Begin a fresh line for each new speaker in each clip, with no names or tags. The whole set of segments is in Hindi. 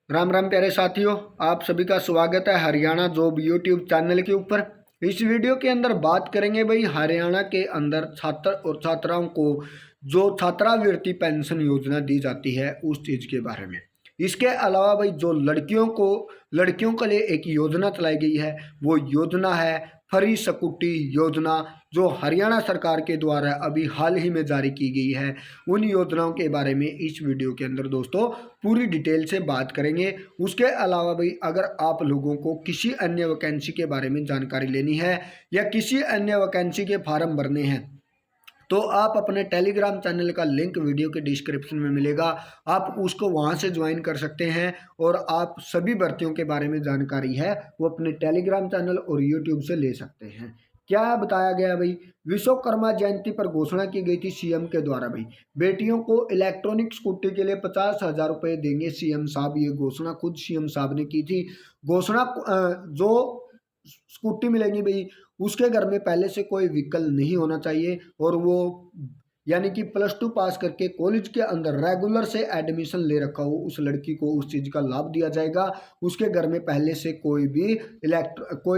राम राम प्यारे साथियों, आप सभी का स्वागत है हरियाणा जॉब यूट्यूब चैनल के ऊपर। इस वीडियो के अंदर बात करेंगे भाई हरियाणा के अंदर छात्र और छात्राओं को जो छात्रावृत्ति पेंशन योजना दी जाती है उस चीज़ के बारे में। इसके अलावा भाई जो लड़कियों के लिए एक योजना चलाई गई है वो योजना है फ्री स्कूटी योजना, जो हरियाणा सरकार के द्वारा अभी हाल ही में जारी की गई है। उन योजनाओं के बारे में इस वीडियो के अंदर दोस्तों पूरी डिटेल से बात करेंगे। उसके अलावा भाई अगर आप लोगों को किसी अन्य वैकेंसी के बारे में जानकारी लेनी है या किसी अन्य वैकेंसी के फार्म भरने हैं तो आप अपने टेलीग्राम चैनल का लिंक वीडियो के डिस्क्रिप्शन में मिलेगा, आप उसको वहां से ज्वाइन कर सकते हैं और आप सभी भर्तियों के बारे में जानकारी है वो अपने टेलीग्राम चैनल और यूट्यूब से ले सकते हैं। क्या बताया गया भाई, विश्वकर्मा जयंती पर घोषणा की गई थी सीएम के द्वारा भाई, बेटियों को इलेक्ट्रॉनिक स्कूटी के लिए 50,000 रुपये देंगे सीएम साहब। ये घोषणा खुद सीएम साहब ने की थी। घोषणा जो स्कूटी मिलेगी भाई उसके घर में पहले से कोई व्हीकल नहीं होना चाहिए और वो यानी कि +2 पास करके कॉलेज के अंदर रेगुलर से एडमिशन ले रखा हो उस लड़की को उस चीज़ का लाभ दिया जाएगा। उसके घर में पहले से कोई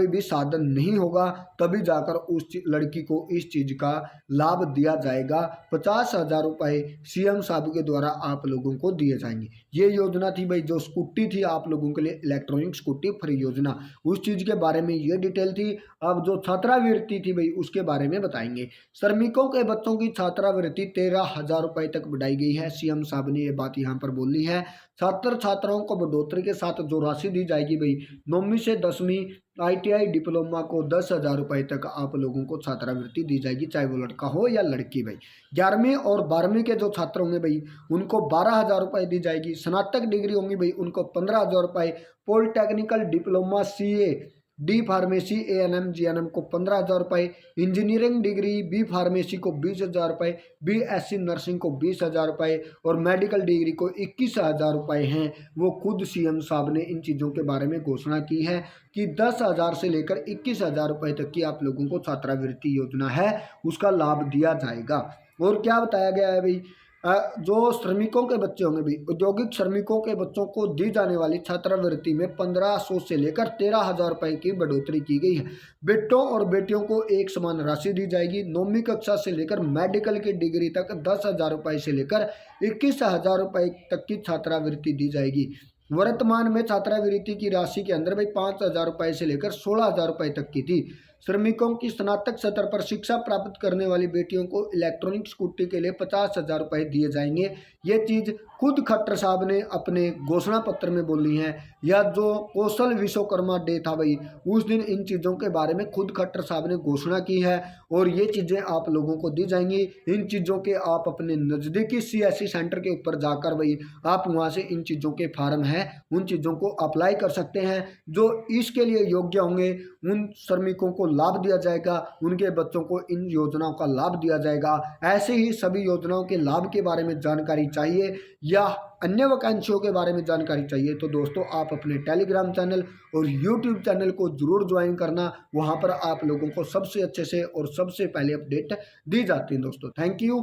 भी साधन नहीं होगा, तभी जाकर उस लड़की को इस चीज़ का लाभ दिया जाएगा। 50,000 रुपये सीएम साहब के द्वारा आप लोगों को दिए जाएंगे। ये योजना थी भाई, जो स्कूटी थी आप लोगों के लिए इलेक्ट्रॉनिक स्कूटी फ्री योजना, उस चीज़ के बारे में ये डिटेल थी। अब जो छात्रावृत्ति थी भाई उसके बारे में बताएंगे। श्रमिकों के बच्चों की छात्रावृत्ति 13,000 रुपये तक बढ़ाई गई है। सीएम साहब ने ये बात यहाँ पर बोली है। छात्र छात्राओं को बढ़ोतरी के साथ जो राशि दी जाएगी भाई, 9वीं से 10वीं ITI डिप्लोमा को 10,000 रुपये तक आप लोगों को छात्रावृत्ति दी जाएगी, चाहे वो लड़का हो या लड़की भाई। 11वीं और 12वीं के जो छात्र होंगे भाई उनको 12,000 रुपये दी जाएगी। स्नातक डिग्री होंगी भाई उनको 15,000 रुपये। Polytechnical diploma CA D pharmacy ANM GNM को 15,000 रुपये। इंजीनियरिंग डिग्री B फार्मेसी को 20,000 रुपये। BSc नर्सिंग को 20,000 रुपये और मेडिकल डिग्री को 21,000 रुपये हैं। वो खुद सीएम साहब ने इन चीज़ों के बारे में घोषणा की है कि 10,000 से लेकर 21,000 रुपये तक की आप लोगों को छात्रावृत्ति योजना है उसका लाभ दिया जाएगा। और क्या बताया गया है भाई, जो श्रमिकों के बच्चे होंगे भी, औद्योगिक श्रमिकों के बच्चों को दी जाने वाली छात्रावृत्ति में 1,500 से लेकर 13,000 रुपये की बढ़ोतरी की गई है। बेटों और बेटियों को एक समान राशि दी जाएगी। 9वीं कक्षा से लेकर मेडिकल की डिग्री तक 10,000 रुपये से लेकर 21,000 रुपये तक की छात्रावृत्ति दी जाएगी। वर्तमान में छात्रावृत्ति की राशि के अंदर भाई 5,000 रुपये से लेकर 16,000 रुपये तक की थी। श्रमिकों की स्नातक स्तर पर शिक्षा प्राप्त करने वाली बेटियों को इलेक्ट्रॉनिक स्कूटी के लिए 50,000 रुपये दिए जाएंगे। ये चीज़ खुद खट्टर साहब ने अपने घोषणा पत्र में बोली है। या जो कौशल विश्वकर्मा डे था भाई उस दिन इन चीज़ों के बारे में खुद खट्टर साहब ने घोषणा की है और ये चीज़ें आप लोगों को दी जाएंगी। इन चीज़ों के आप अपने नज़दीकी CSC सेंटर के ऊपर जाकर भाई आप वहाँ से इन चीज़ों के फार्म हैं उन चीज़ों को अप्लाई कर सकते हैं। जो इसके लिए योग्य होंगे उन श्रमिकों को लाभ दिया जाएगा, उनके बच्चों को इन योजनाओं का लाभ दिया जाएगा। ऐसे ही सभी योजनाओं के लाभ के बारे में जानकारी चाहिए या अन्य वैकेंसियों के बारे में जानकारी चाहिए तो दोस्तों आप अपने टेलीग्राम चैनल और यूट्यूब चैनल को जरूर ज्वाइन करना। वहां पर आप लोगों को सबसे अच्छे से और सबसे पहले अपडेट दी जाती है दोस्तों। Thank you.